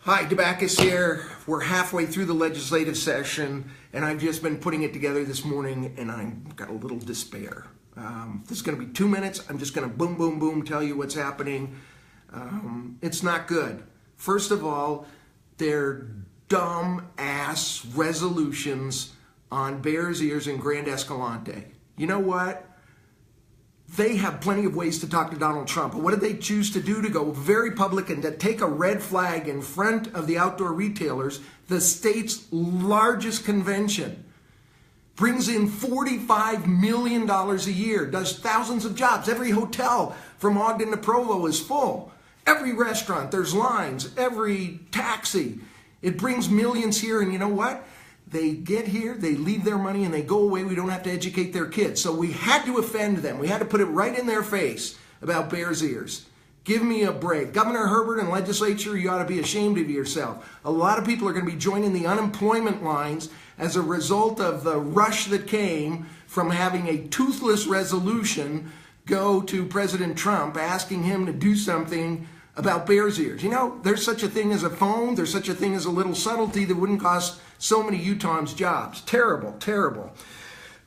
Hi, Dabakis here. We're halfway through the legislative session, and I've just been putting it together this morning, and I've got a little despair. This is going to be 2 minutes. I'm just going to boom, boom, boom, tell you what's happening. It's not good. First of all, they're dumb-ass resolutions on Bears Ears and Grand Escalante. You know what? They have plenty of ways to talk to Donald Trump. But what did they choose to do? To go very public and to take a red flag in front of the outdoor retailers, the state's largest convention. Brings in $45 million a year, does thousands of jobs. Every hotel from Ogden to Provo is full. Every restaurant, there's lines. Every taxi. It brings millions here, and you know what? They get here, they leave their money, and they go away. We don't have to educate their kids. So we had to offend them. We had to put it right in their face about Bears Ears. Give me a break. Governor Herbert and legislature, you ought to be ashamed of yourself. A lot of people are going to be joining the unemployment lines as a result of the rush that came from having a toothless resolution go to President Trump asking him to do something about Bears Ears. You know, there's such a thing as a phone. There's such a thing as a little subtlety that wouldn't cost so many Utahns jobs. Terrible, terrible.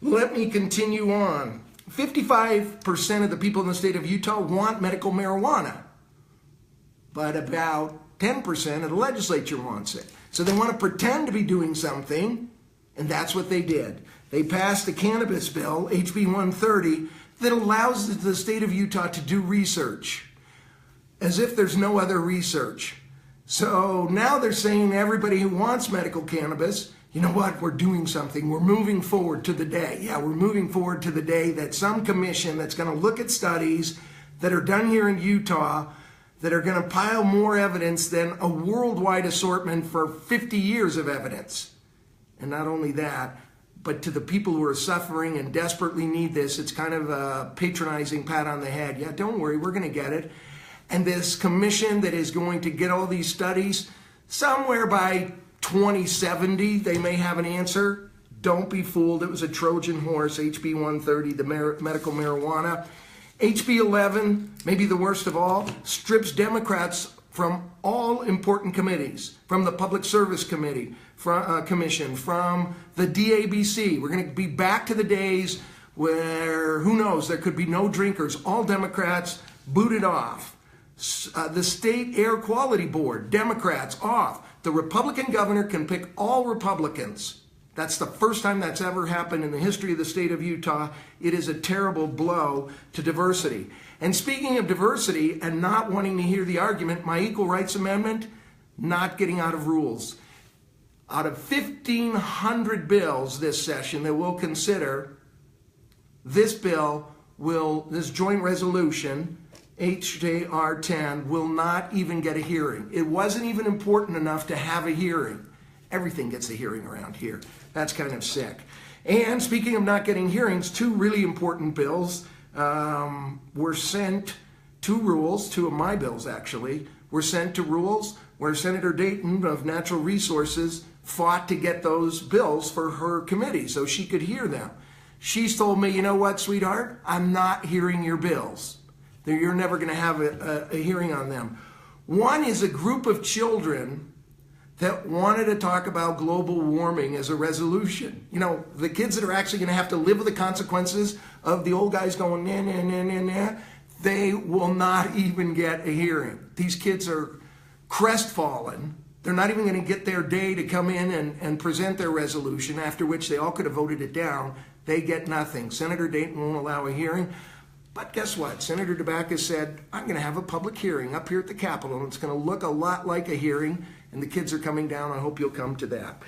Let me continue on. 55% of the people in the state of Utah want medical marijuana, but about 10% of the legislature wants it. So they want to pretend to be doing something, and that's what they did. They passed a cannabis bill, HB 130, that allows the state of Utah to do research, as if there's no other research. So now they're saying to everybody who wants medical cannabis, you know what, we're doing something. We're moving forward to the day. Yeah, we're moving forward to the day that some commission that's going to look at studies that are done here in Utah that are going to pile more evidence than a worldwide assortment for 50 years of evidence. And not only that, but to the people who are suffering and desperately need this, it's kind of a patronizing pat on the head. Yeah, don't worry, we're going to get it. And this commission that is going to get all these studies, somewhere by 2070, they may have an answer. Don't be fooled. It was a Trojan horse, HB 130, the medical marijuana. HB 11, maybe the worst of all, strips Democrats from all important committees, from the Public Service Committee, Commission, from the DABC. We're going to be back to the days where, who knows, there could be no drinkers. All Democrats booted off. The State Air Quality Board, Democrats off. The Republican governor can pick all Republicans. That's the first time that's ever happened in the history of the state of Utah. It is a terrible blow to diversity. And speaking of diversity and not wanting to hear the argument, my Equal Rights Amendment, not getting out of rules. Out of 1,500 bills this session that we'll consider, this bill this joint resolution, HJR 10, will not even get a hearing. It wasn't even important enough to have a hearing. Everything gets a hearing around here. That's kind of sick. And speaking of not getting hearings, two really important bills were sent to rules, two of my bills actually, were sent to rules where Senator Dayton of Natural Resources fought to get those bills for her committee so she could hear them. She's told me, you know what, sweetheart, I'm not hearing your bills. You're never going to have a hearing on them. One is a group of children that wanted to talk about global warming as a resolution. You know, the kids that are actually going to have to live with the consequences of the old guys going, nah, nah, nah, nah, nah, they will not even get a hearing. These kids are crestfallen. They're not even going to get their day to come in and present their resolution, after which they all could have voted it down. They get nothing. Senator Dayton won't allow a hearing. But guess what? Senator Dabakis said, I'm going to have a public hearing up here at the Capitol, and it's going to look a lot like a hearing, and the kids are coming down. I hope you'll come to that.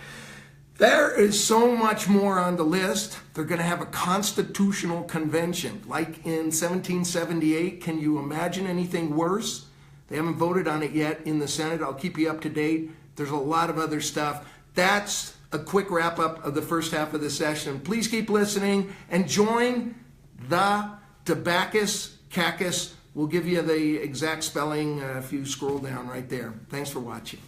There is so much more on the list. They're going to have a constitutional convention, like in 1778. Can you imagine anything worse? They haven't voted on it yet in the Senate. I'll keep you up to date. There's a lot of other stuff. That's a quick wrap-up of the first half of the session. Please keep listening and join the Dabakis, Cacus. We'll give you the exact spelling if you scroll down right there. Thanks for watching.